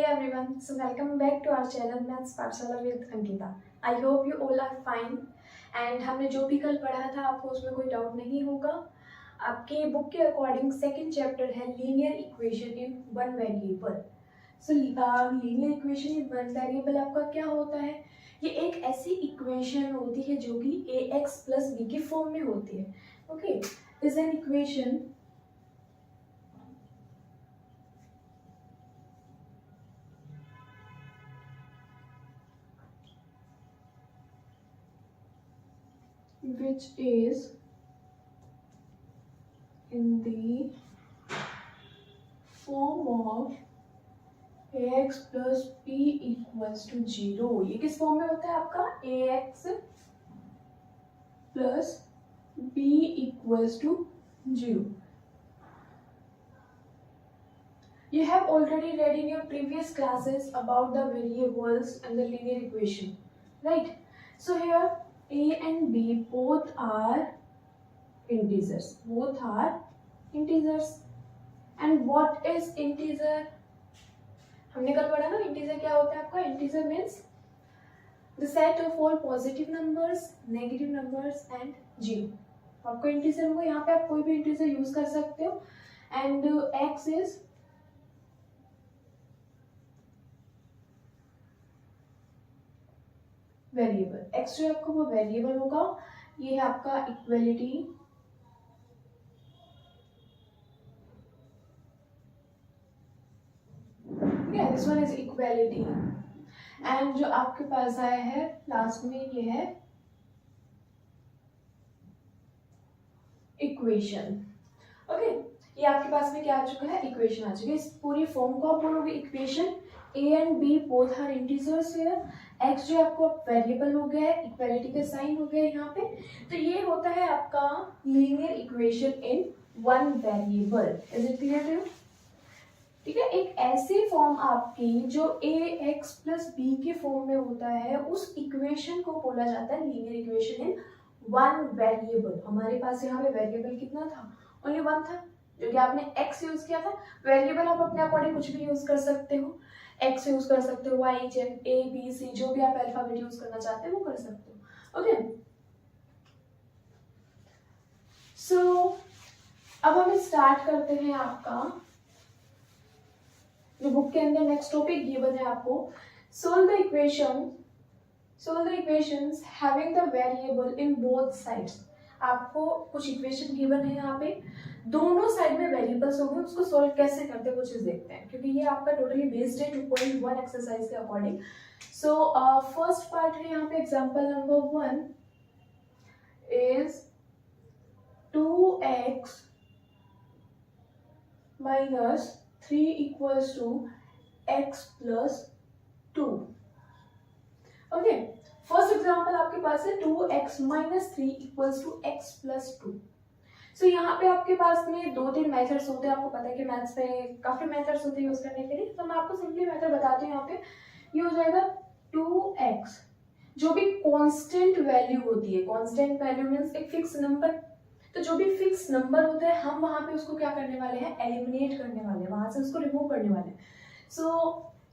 everyone, so welcome back to our channel Maths Pathshala with Ankita. I hope you all are fine and हमने जो भी कल पढ़ा था आपको उसमें कोई डाउट नहीं होगा। आपके बुक के अकॉर्डिंग सेकंड चैप्टर है linear equation in one variable. So linear equation in one variable आपका क्या होता है? ये एक ऐसी इक्वेशन होती है जो कि ax प्लस b के फॉर्म में होती है। Okay, is an equation which is in the form of ax plus b equals to 0। ये किस फॉर्म में होता है आपका? ax plus b equals to 0। You have already read in your previous classes about the variables and the linear equation, right? So here a and b both are integers. And what is integer? हमने कल पढ़ा ना integer क्या होता है आपका? Integer means the set of all positive numbers, negative numbers and zero. आपको integer होगा, यहाँ पे आप कोई भी इंटीजर यूज कर सकते हो। And x is variable, x जो आपका वो वेरिएबल होगा। ये है आपका equality this one is equality. And जो आपके पास आया है लास्ट में ये है इक्वेशन। ओके, ये आपके पास में क्या आ चुका है? इक्वेशन आ चुकी है। इस पूरी फॉर्म को आप बोलोगे equation. a and b both are integers here. x जो आपको वेरिएबल हो गया है, इक्वालिटी का साइन हो गया यहाँ पे। तो ये होता है आपका linear equation in one variable. Is it clear to you? ठीक है, एक ऐसी फॉर्म आपकी जो ax प्लस b के फॉर्म में होता है, उस इक्वेशन को बोला जाता है linear equation in one variable. हमारे पास यहाँ पे वेरिएबल कितना था? ओनली वन था, जो कि आपने x यूज किया था। वेरिएबल आप अपने अकॉर्डिंग कुछ भी यूज कर सकते हो। x यूज कर सकते हो, y, z, a, b, c, जो भी आप अल्फाबेट यूज करना चाहते हो वो कर सकते हो। ओके, सो अब हम स्टार्ट करते हैं आपका जो बुक के अंदर नेक्स्ट टॉपिक गिवन है आपको। Solve the equations having the variable in both sides. आपको कुछ इक्वेशन गिवन है यहाँ पे, दोनों साइड में वेरिएबल्स होंगे, उसको सोल्व कैसे करते हैं वो चीज देखते हैं, क्योंकि ये आपका टोटली बेस्ड है 2.1 एक्सरसाइज के अकॉर्डिंग। सो फर्स्ट पार्ट है यहाँ पे example number 1 is 2x minus 3 equals to x plus 2। Okay, first example आपके पास है 2x minus 3 equals to x plus 2। सो यहाँ पे आपके पास में दो तीन मेथड्स होते हैं। आपको पता है कि मैथ्स में काफी मेथड्स होते हैं यूज करने के लिए, तो मैं आपको सिंपली मेथड बताती हूँ। यहाँ पे ये हो जाएगा 2x, जो भी कांस्टेंट वैल्यू होती है, कांस्टेंट वैल्यू मींस एक फिक्स नंबर। तो जो भी फिक्स नंबर होता है हम वहां पे उसको क्या करने वाले हैं? एलिमिनेट करने वाले हैं, वहां से उसको रिमूव करने वाले हैं। सो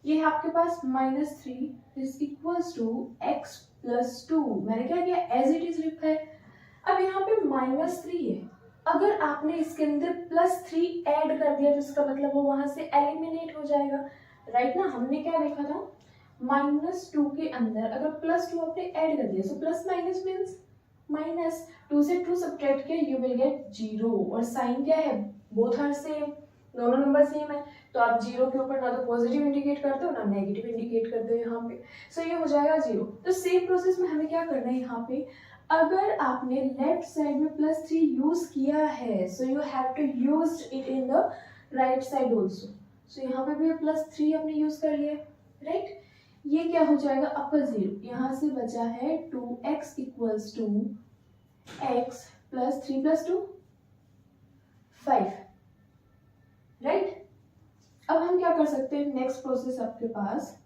ये है आपके पास -3 is equals to x plus 2। मैंने क्या किया? एज इट इज लिखा है। अब यहाँ पे -3 है, अगर आपने इसके अंदर +3 ऐड कर दिया तो इसका मतलब वो वहां से एलिमिनेट हो जाएगा, राइट ना? हमने क्या देखा था? -2 के अंदर अगर +2 आपने ऐड कर दिया, so plus minus means minus, 2 से 2 सब्ट्रैक्ट किया यू विल गेट 0। और साइन क्या है? बोथ आर सेम, दोनों नंबर सेम है, तो आप 0 के ऊपर ना तो पॉजिटिव इंडिकेट करते हो ना नेगेटिव इंडिकेट करते हो यहाँ पे। सो ये हो जाएगा 0। तो सेम प्रोसेस में हमें क्या करना है यहाँ पे? अगर आपने लेफ्ट साइड में +3 यूज किया है, so you have to use it in the right side also. So यहाँ पे भी +3 आपने यूज कर लिया, राइट? ये क्या हो जाएगा? अपर 0, यहाँ से बचा है 2x equals to x plus 3 plus 2 5, right? अब हम क्या कर सकते हैं? नेक्स्ट प्रोसेस आपके पास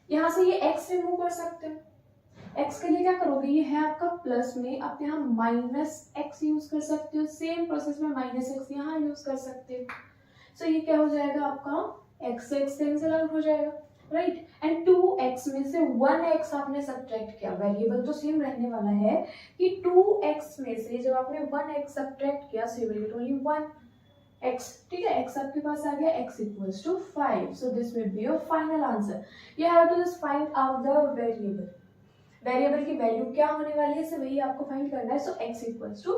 यहाँ से ये x रिमूव कर सकते हैं। x के लिए क्या करोगे, ये है आपका प्लस में, आप यहाँ माइनस एक्स यूज कर सकते हो, सेम प्रोसेस में माइनस एक्स यहाँ यूज कर सकते हो। सो ये क्या हो जाएगा आपका x से x कैंसिल आउट हो जाएगा, राइट। एंड 2x में से 1x आपने सब्ट्रैक्ट किया, वेरिएबल तो सेम रहने वाला है कि 2x में से जब आपने 1x सब्ट्रैक्ट किया so you will get only 1x, ठीक है। x आपके पास आ गया, x equals to 5, so this will be your final answer. You have to just find out the variable, variable की वैल्यू क्या होने वाली है, सो वही आपको फाइंड करना है। सो x इक्वल्स टू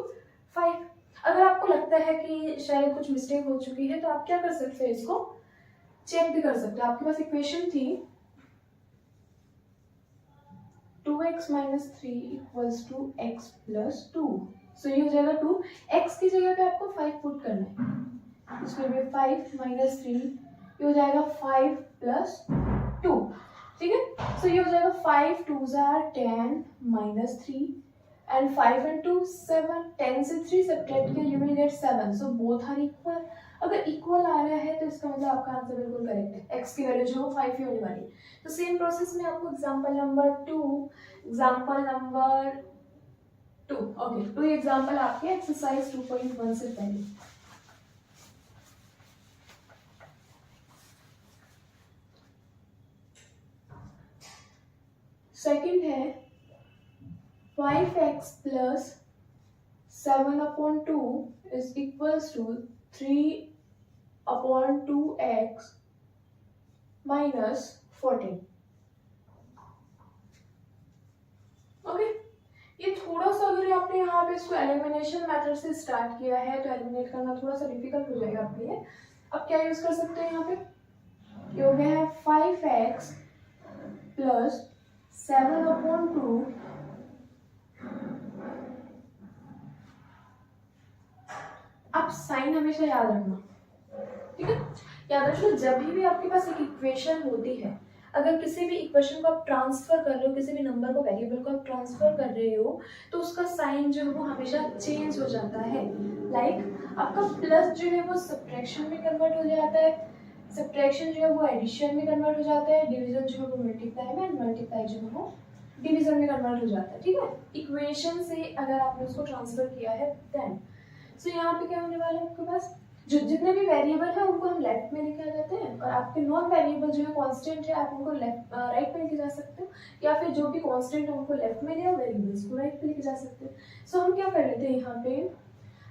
5। अगर आपको लगता है कि शायद कुछ मिस्टेक हो चुकी है तो आप क्या कर सकते हैं, इसको चेक भी कर सकते हो। आपके पास इक्वेशन थी 2x minus 3 equals to x plus 2, so ये हो जाएगा 2, x की जगह पे आपको 5 पुट करना है, इसमें भी 5 माइनस 3, ये हो जाएगा 5 प्लस 2, ठीक है। सो ये हो जाएगा 5 2s are 10 minus 3 and 5 and 2 7, 10 से 3 सब्ट्रैक्ट किया you will get 7, so both are equal. अगर इक्वल आ रहा है तो इसका मतलब आपका आंसर बिल्कुल करेक्ट है, x की वैल्यू जो है 5 ही होने वाली है। तो सेम प्रोसेस में आपको एग्जांपल नंबर 2 ओके, तो ये एग्जांपल आपके एक्सरसाइज 2.1 से पहले। सेकंड है 5x plus 7/2 is equals to 3/2x minus 14। Okay, ये थोड़ा सा अगर आपने यहाँ पे इसको एलिमिनेशन मेथड से स्टार्ट किया है तो एलिमिनेट करना थोड़ा सा डिफिकल्ट हो जाएगा आपके लिए। अब क्या यूज कर सकते हैं यहाँ पे, ये हो गया है 5x प्लस 7/2 आप साइन हमेशा याद रखना, ठीक है। याद रखना जब भी आपके पास एक इक्वेशन होती है, अगर किसी भी इक्वेशन को आप ट्रांसफर कर रहे हो, किसी भी नंबर को, वेरिएबल को आप ट्रांसफर कर रहे हो, तो उसका साइन जो है वो हमेशा चेंज हो जाता है। लाइक आपका प्लस जो है वो सब्ट्रैक्शन में कन्वर्ट हो जाता है, सब्ट्रैक्शन जो है वो एडिशन में कन्वर्ट हो जाता है, डिवीजन जो है वो मल्टीप्लाई में, एंड मल्टीप्लाई जो है वो डिवीजन में कन्वर्ट हो जाता है, ठीक है। इक्वेशन से अगर आपने उसको ट्रांसफर किया है देन सो यहाँ पे क्या होने वाला है, आपके पास जो जितने भी वेरिएबल है उनको हम लेफ्ट में लेके आ जाते हैं, और आपके नॉन वेरिएबल जो है कांस्टेंट है आप उनको लेफ्ट राइट में लेके जा सकते हो, या फिर जो भी कांस्टेंट है उनको लेफ्ट में ले और वेरिएबल्स को राइट पे लेके जा सकते हो। सो हम क्या कर लेते हैं, यहाँ पे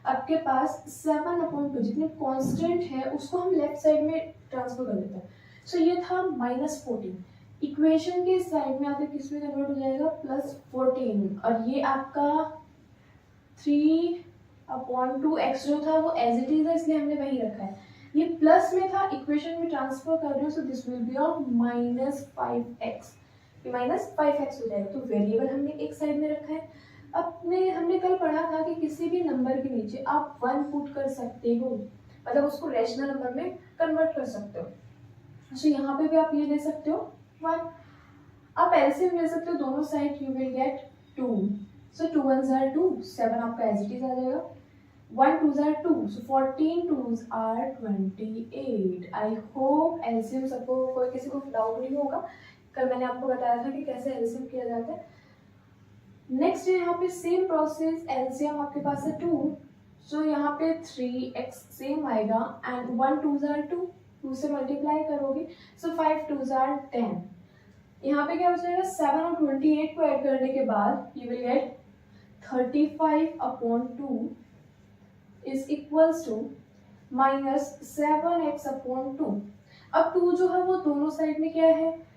आपके पास 7/2 जितने कांस्टेंट है उसको हम लेफ्ट साइड में ट्रांसफर कर लेते हैं। सो ये था -14, इक्वेशन के साइड में आते किस में कन्वर्ट हो जाएगा, +14, और ये आपका 3/2x जो था वो एज इट इज है इसलिए हमने वही रखा है। ये प्लस में था, इक्वेशन में ट्रांसफर कर रहे हो, सो this will B of -5x, ये -5x हो जाएगा। तो वेरिएबल हमने एक साइड में रखा है। अपने हमने कल पढ़ा था कि किसी भी नंबर के नीचे आप 1 पुट कर सकते हो, मतलब उसको रैशनल नंबर में कन्वर्ट कर सकते हो। सो यहाँ पे भी आप ये ले सकते हो 1, आप एलसीएम ले सकते हो दोनों side, you will get 2, so 2 1s are 2, 7 आपका एज इट इज आ जाएगा, 1 2s are 2, so 14 2s are 28। I hope LCM सबको कोई किसी को डाउट नहीं होगा, कल मैंने आपको बताया था कि कैसे एलसीएम किया जाता है। नेक्स्ट यहाँ पे सेम प्रोसेस, एलसीएम आपके पास है 2, सो यहाँ पे 3x सेम आएगा, एंड 1 2s are 2, 2 से मल्टीप्लाई करोगे, सो 5 2s are 10। यहाँ पे क्या हो जाएगा, 7 और 28 को ऐड करने के बाद you will gate 35/2 is equals to -7x/2। अब 2 जो है वो दोनों साइड में क्या है,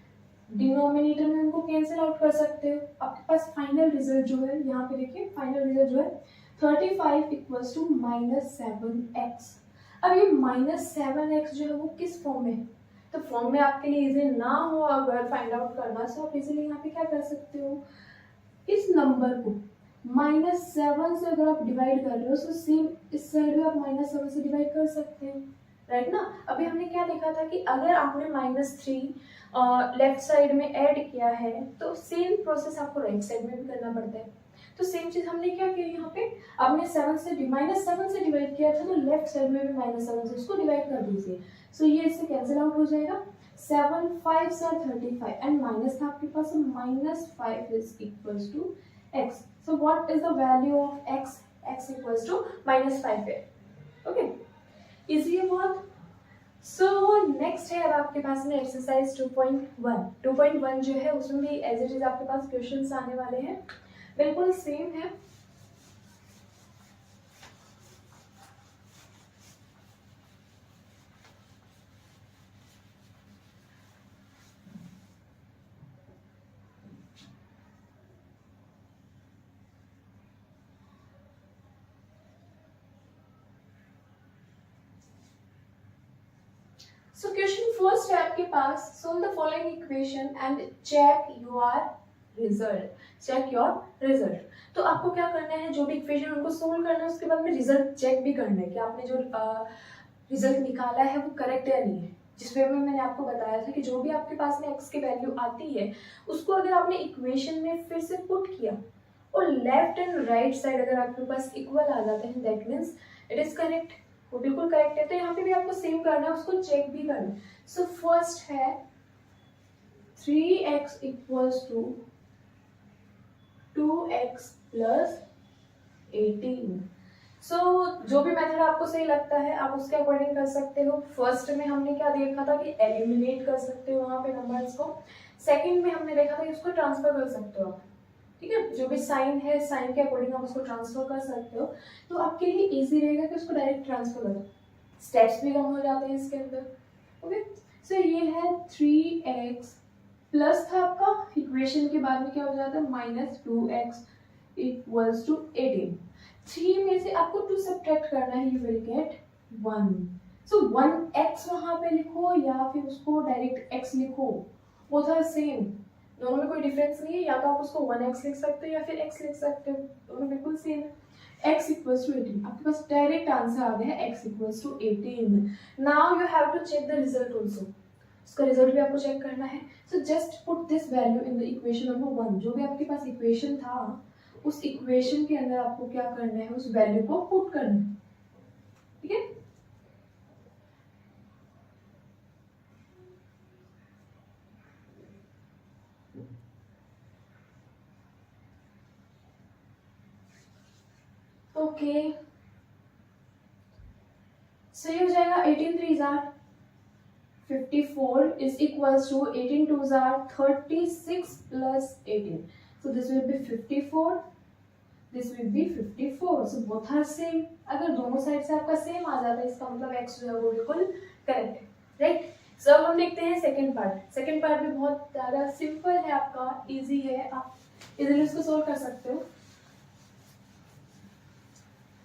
डिनोमिनेटर में उनको कैंसिल आउट कर सकते हो। आपके पास फाइनल रिजल्ट जो है, यहाँ पे देखिए फाइनल रिजल्ट जो है 35 इक्वल्स टू -7x। अब ये -7x जो है वो किस फॉर्म में है, तो फॉर्म में आपके लिए इजी ना हो अगर फाइंड आउट करना, सो आप इजीली यहाँ पे क्या कर सकते हो, इस नंबर को -7 से अगर आप डिवाइड कर रहे हो, तो सेम इस साइड में आप -7 से डिवाइड कर सकते हैं, राइट ना। अभी हमने क्या देखा था कि अगर आपने -3 लेफ्ट साइड में ऐड किया है तो सेम प्रोसेस आपको राइट साइड में भी करना पड़ता है। तो सेम चीज हमने क्या किया यहाँ पे, आपने -7 से डिवाइड किया था, तो लेफ्ट साइड में भी -7 से इसको डिवाइड कर दीजिए। सो ये इससे कैंसिल आउट हो जाएगा, 7 5 35 एंड माइनस था आपके पास, -5 is equals to x। So what is the value of x? x equals to -5 है। ओके, इजी है बहुत। सो नेक्स्ट है अब आपके पास में एक्सरसाइज 2.1। 2.1 जो है उसमें भी एज इट इज आपके पास क्वेश्चंस आने वाले हैं, बिल्कुल सेम है। सो क्वेश्चन फर्स्ट है आपके पास, solve the following equation and check your result. Check your result, तो आपको क्या करना है, जो भी इक्वेशन उनको सोल्व करना है उसके बाद में रिजल्ट चेक भी करना है कि आपने जो रिजल्ट निकाला है वो करेक्ट है या नहीं है। जिस वे में मैंने आपको बताया था कि जो भी आपके पास में x की वैल्यू आती है उसको अगर आपने इक्वेशन में फिर से पुट किया और लेफ्ट एंड राइट साइड अगर आपके पास इक्वल आ जाते हैं, that means it is correct, वो बिल्कुल करेक्ट है। तो यहाँ पे भी आपको सेम करना है, उसको चेक भी करना है। सो फर्स्ट है 3x equals to 2x plus 18। सो जो भी मेथड आपको सही लगता है आप उसके अकॉर्डिंग कर सकते हो। फर्स्ट में हमने क्या देखा था कि एलिमिनेट कर सकते हो वहां पे नंबर्स को। सेकंड में हमने देखा था कि उसको ट्रांसफर कर सकते हो आप, ठीक है, जो भी साइन है साइन के अकॉर्डिंग आप उसको ट्रांसफर कर सकते हो। तो आपके लिए इजी रहेगा कि उसको डायरेक्ट ट्रांसफर करो, स्टेप्स भी कम हो जाते हैं इसके अंदर। ओके, सो ये है 3x प्लस था आपका, इक्वेशन के बाद में क्या हो जाता है -2x इक्वल्स टू 18। 3 में से आपको 2 सब्ट्रैक्ट करना है, you will gate 1। So 1x वहां पे लिखो या फिर उसको डायरेक्ट x लिखो, बोथ आर सेम, दोनों में कोई डिफरेंस नहीं है। या तो आप उसको 1x लिख सकते हो या फिर x लिख सकते हो, दोनों बिल्कुल सेम है। x इक्वल्स टू 18, आपके पास डायरेक्ट आंसर आ गया है x equals to 18। Now you have to check the result also, उसका रिजल्ट भी आपको चेक करना है। So just put this value in the equation number 1। जो भी आपके पास इक्वेशन था उस इक्वेशन के अंदर आपको क्या करना है, उस वैल्यू को पुट करना है, ठीक है। ओके, सो ये हो जाएगा 18 3s are 54 is equals to 18 2s are 36 plus 18. So this will be 54, this will be 54. So both are same. अगर दोनों साइड से आपका सेम आ जाता है इसका मतलब x जो है वो बिल्कुल करेक्ट है, राइट। सो अब हम देखते हैं सेकंड पार्ट। सेकंड पार्ट भी बहुत ज़्यादा सिंपल है आपका, इजी है, आप इजीली इसको सोल्व कर सकते हो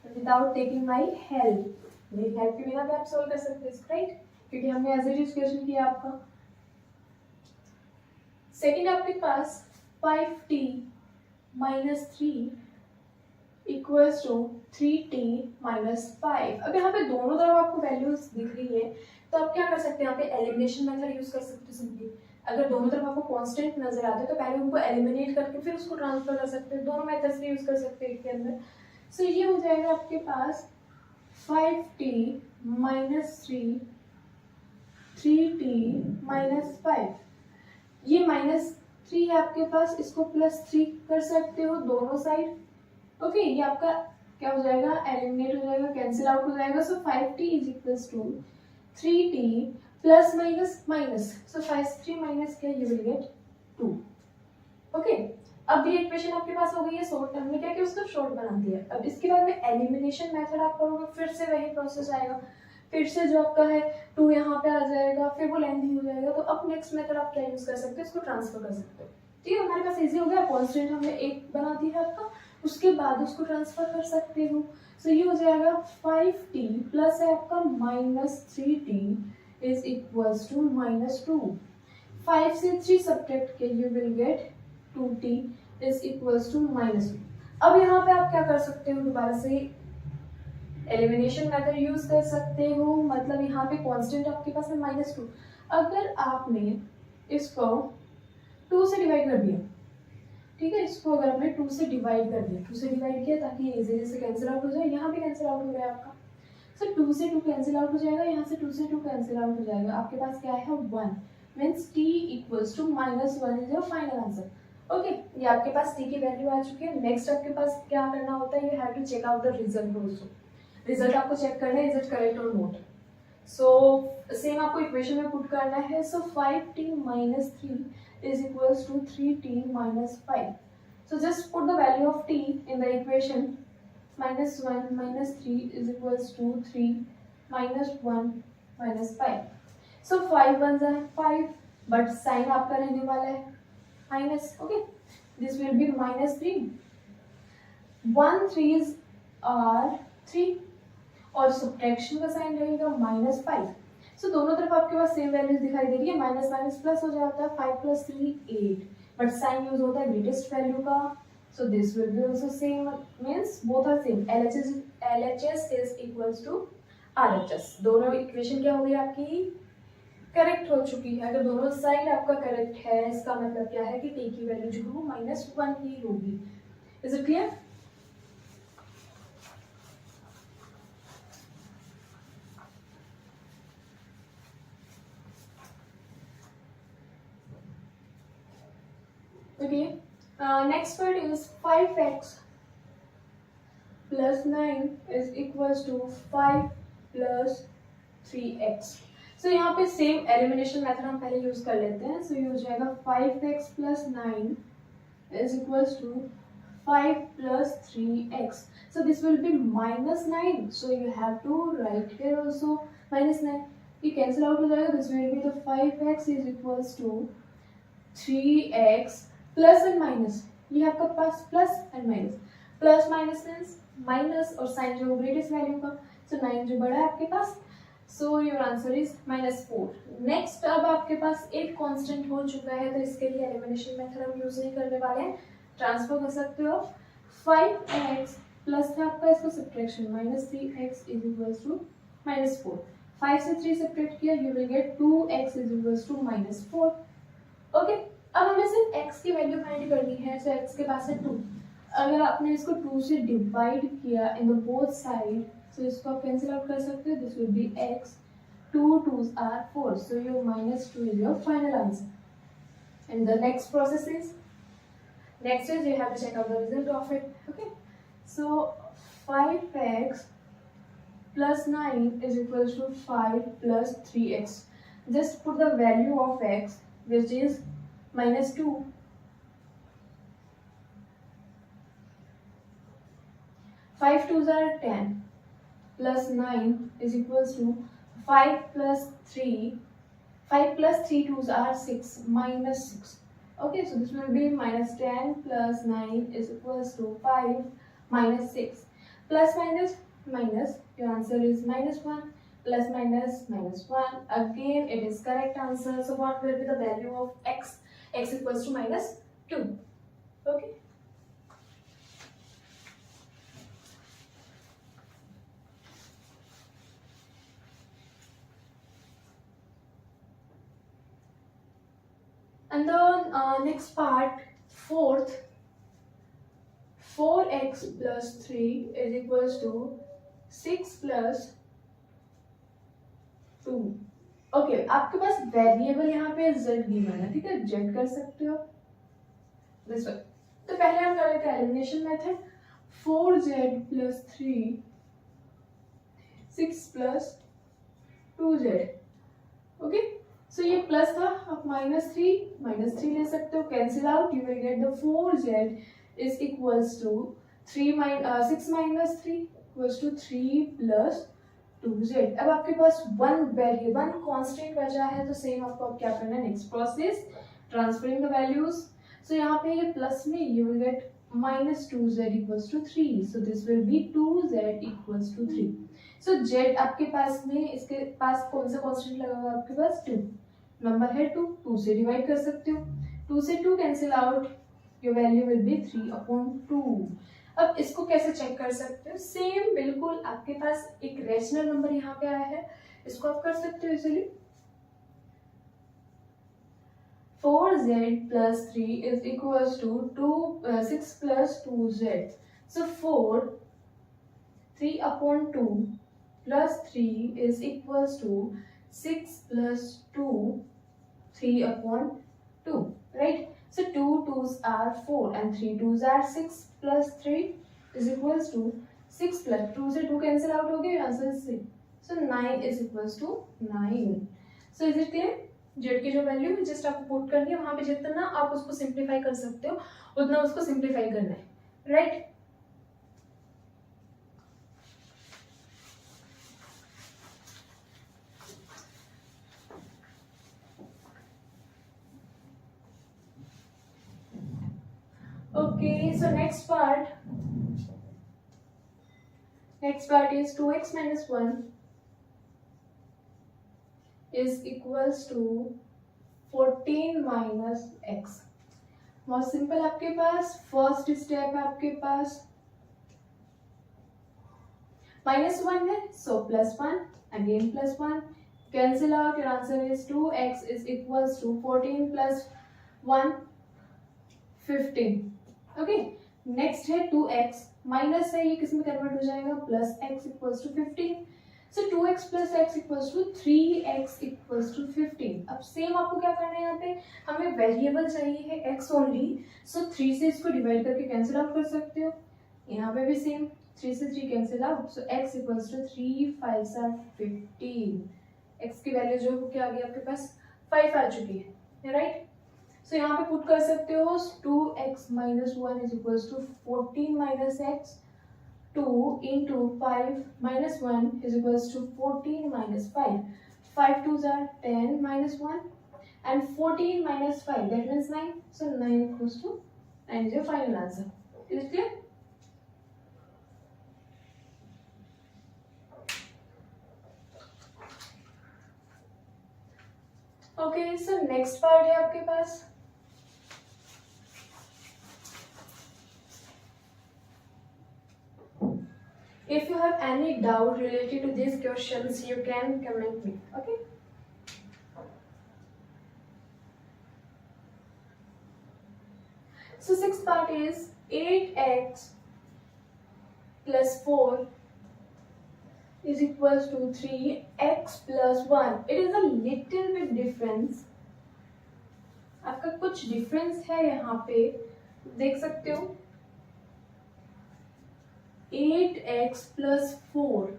विदाउट टेकिंग माई हेल्प। मेरी हेल्प के बिना भी आप सोल्व कर सकते हैं, राइट, क्योंकि हमने एज इट इज क्वेश्चन किया आपका। सेकंड आपके पास 5t minus 3 equals to 3t minus 5। अब यहाँ पे दोनों तरफ आपको वैल्यूज दिख रही है तो आप क्या कर सकते हैं, यहाँ पे एलिमिनेशन मेथड यूज कर सकते हो सिंपली। अगर दोनों तरफ आपको कांस्टेंट नजर आते हैं तो पहले उनको एलिमिनेट करके फिर उसको ट्रांसफर कर सकते हैं, दोनों मेथड्स भी यूज कर सकते हैं इसके अंदर। सो ये हो जाएगा आपके पास 5t माइनस 3t माइनस 5। ये -3 है आपके पास, इसको +3 कर सकते हो दोनों साइड। ओके, ये आपका क्या हो जाएगा, एलिमिनेट हो जाएगा, कैंसिल आउट हो जाएगा। So 5t is equals to 3t plus minus minus, so 5 3 minus क्या, यू विल गेट 2। ओके, अब ये इक्वेशन आपके पास हो गई है शॉर्ट, हमने क्या किया उसको शॉर्ट बना दिया। अब इसके बाद में एलिमिनेशन मेथड आप करोगे, फिर से वही प्रोसेस आएगा, फिर से जो आपका है 2 यहाँ पे आ जाएगा, फिर वो लेंथी हो जाएगा। तो अब नेक्स्ट मेथड आप क्या यूज कर सकते हो, इसको ट्रांसफर कर सकते हो, ठीक है। हमारे पास इजी हो गया, कांस्टेंट हमने एक बना दिया है आपका, उसके बाद उसको ट्रांसफर कर सकते हो। सो ये हो जाएगा 5t प्लस है आपका -3t इज इक्वल्स टू -2। 5 से 3 सब्ट्रैक्ट के you will get 2t is equals to -2। अब यहाँ पे आप क्या कर सकते हो, दोबारा से एलिमिनेशन मेथड यूज कर सकते हो। मतलब यहाँ पे कांस्टेंट आपके पास है -2, अगर आपने इसको 2 से डिवाइड कर दिया ठीक है, इसको अगर हमने 2 से डिवाइड कर दिया, 2 से डिवाइड किया ताकि ये इजीली से कैंसिल आउट हो जाए, यहाँ भी कैंसिल आउट हो रहा है आपका। सो 2 से 2 कैंसिल आउट हो जाएगा, यहाँ से 2 से 2 कैंसिल आउट हो जाएगा, आपके पास क्या है 1 means t equals to -1 is your final answer. Okay, ये आपके पास t की वैल्यू आ चुकी है। नेक्स्ट आपके पास क्या करना होता है, you have to check out the result also. Result आपको चेक करना है, इज इट करेक्ट और नॉट। सो सेम आपको इक्वेशन में पुट करना है। सो 5t minus 3 is equals to 3t minus 5. So just put the value of t in the equation. -1 minus 3 is equals to 3 minus 1 minus 5. So 5 1s are 5, but sign आपका रहने वाला है minus. Okay, this will be -3. 1 3s are 3 और subtraction का sign रहेगा -5. सो दोनों तरफ आपके पास सेम वैल्यूज दिखाई दे रही है, माइनस माइनस प्लस हो जाता है, 5 + 3 8, बट साइन यूज होता है ग्रेटेस्ट वैल्यू का। So this will be also same, means both are same. LHS is equals to RHS। दोनों इक्वेशन क्या हो गई आपकी, करेक्ट हो चुकी है। अगर दोनों साइड आपका करेक्ट है, इसका मतलब क्या है कि t की वैल्यू जो हो -1 ही होगी। Is it clear? Okay, next part is 5x plus 9 is equals to 5 plus 3x. So यहाँ पे सेम एलिमिनेशन मेथड हम पहले यूज कर लेते हैं। सो ये हो जाएगा 5x plus 9 is equals to 5 plus 3x. So this will be -9. So you have to write here also -9. ये कैंसिल आउट हो जाएगा. This will be the 5x is equals to 3x plus and minus, ये आपका पास plus and minus, plus minus means minus और sign जो greatest value का, so 9 जो बड़ा है आपके पास, so your answer is -4. Next अब आपके पास एक कांस्टेंट हो चुका है, तो इसके लिए एलिमिनेशन मेथड हम यूज नहीं करने वाले हैं, ट्रांसफर कर सकते हो। 5x प्लस था आपका, इसको subtraction -3x is equals to -4. 5 से 3 सब्ट्रैक्ट किया, you will get 2x is equals to -4. Okay, अब हमें सिर्फ x की वैल्यू फाइंड करनी है। सो x के पास है 2, अगर आपने इसको 2 से डिवाइड किया इन द बोथ साइड, सो इसको आप कैंसिल आउट कर सकते हो, this will B x, 2 2s are 4, so your -2 is your final answer. And the next process is, next is you have to check out the result of it. Okay, so 5x plus 9 is equals to 5 plus 3x. Just put the value of x, which is -2. 5 2s are 10 plus 9 is equals to 5 plus 3. 5 plus 3 2s are 6, -6. Okay, so this will be -10 plus 9 is equals to 5 -6. Plus minus minus, your answer is -1. Plus minus -1. Again, it is correct answer. So what will be the value of x? X equals to -2. Okay. And the next part, fourth, 4x plus 3 is equals to 6 plus 2. Okay, आपके पास variable यहाँ पे z given है, ठीक है, z कर सकते हो this way. तो पहले हम कर लेते हैं elimination method. 4z plus 3, 6 plus 2z. Okay, so ये प्लस था, आप -3 ले सकते हो, cancel out, you will get the 4z is equals to 6 minus 3 equals to 3 plus 2z. अब आपके पास वन वेरिएबल कांस्टेंट बचा है, तो सेम आपको अब क्या करना है, next process, transferring the values. So यहाँ पे ये प्लस में you will get -2z equals to 3, so this will be 2z equals to 3. so z आपके पास में, इसके पास कौन सा कांस्टेंट लगा हुआ है आपके पास, 2 नंबर है, 2 से डिवाइड कर सकते हो, 2 से 2 cancel out, your value will be 3/2. अब इसको कैसे चेक कर सकते हो, सेम बिल्कुल, आपके पास एक रेशनल नंबर यहाँ पे आया है, इसको आप कर सकते हो easily. 4z plus 3 is equals to 6 plus 2z. So 3 upon 2 plus 3 is equals to 6 plus 2, 3 upon 2, right? So 2 2s are 4 and 3 2s are 6 plus 3 is equals to 6 plus 2 से 2 cancel out हो गया, answer 6. So 9 is equals to 9. So is it clear? Z की जो value है just आपको put करनी है, वहां पे जितना आप उसको सिंप्लीफाई कर सकते हो उतना उसको सिंप्लीफाई करना है, right? Okay, so next part is 2x minus 1 is equals to 14 minus x. बहुत सिंपल, आपके पास फर्स्ट स्टेप है, आपके पास -1 है, so +1 again +1 cancel out, your answer is 2x is equals to 14 plus 1 15. Okay, next है 2x minus है, ये किस में कन्वर्ट हो जाएगा, plus x equals to 15. So 2x plus x equals to 3x equals to 15. अब सेम आपको क्या करना है, यहाँ पे हमें वेरिएबल चाहिए है x ओनली, सो 3 से इसको डिवाइड करके कैंसिल आउट कर सकते हो. यहाँ पे भी सेम 3 से 3 cancel out, so x equals to 3 5 are 15. x की वैल्यू जो है क्या आ गई आपके पास, 5 आ चुकी है, राइट? सो यहाँ पे पुट कर सकते हो 2x minus 1 is equals to 14 minus x. 2 into 5 minus 1 is equals to 14 minus 5. 5 2s are 10 minus 1 and 14 minus 5, that means 9. So 9 equals to 9 is your final answer. Is it clear? Okay, so next part है आपके पास if you have any doubt related to these questions you can comment me, okay? So sixth part is 8x plus 4 is equals to 3x plus 1. It is a little bit difference. आपका कुछ difference है यहाँ पे, देख सकते हो. 8x plus 4,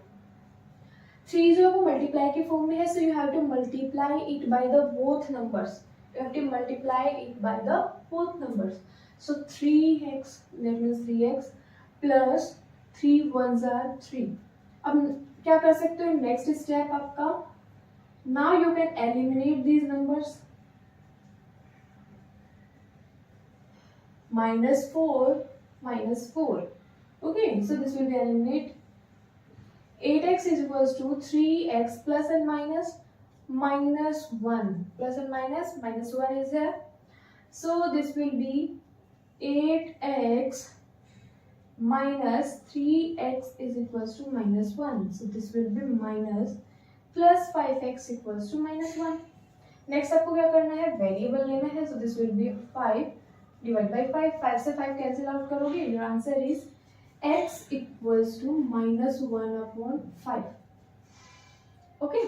3 जो है वो मल्टीप्लाई के फॉर्म में है, so you have to multiply it by the both numbers. You have to multiply it by the both numbers. So 3x, that means 3x plus 3 1s are 3. अब क्या कर सकते हो, नेक्स्ट स्टेप आपका, now you can eliminate these numbers. -4 minus 4. Okay, so this will be eliminated. 8x is equals to 3x plus and minus -1. Plus and minus -1 is here. So this will be 8x minus 3x is equals to -1. So this will be minus plus 5x equals to -1. Next आपको क्या करना है, variable लेना है. So this will be 5 divided by 5. 5 से 5 cancel out करोगे, your answer is x equals to -1 upon 5. Okay,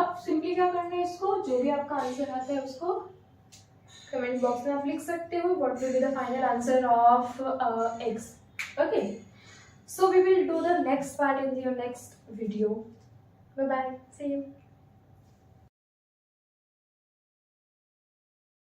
अब simply क्या करना है, इसको जो भी आपका आंसर आता है उसको कमेंट बॉक्स में आप लिख सकते हो. What will be the final answer of x. Okay, so we will do the next part in your next video. Bye bye, see you.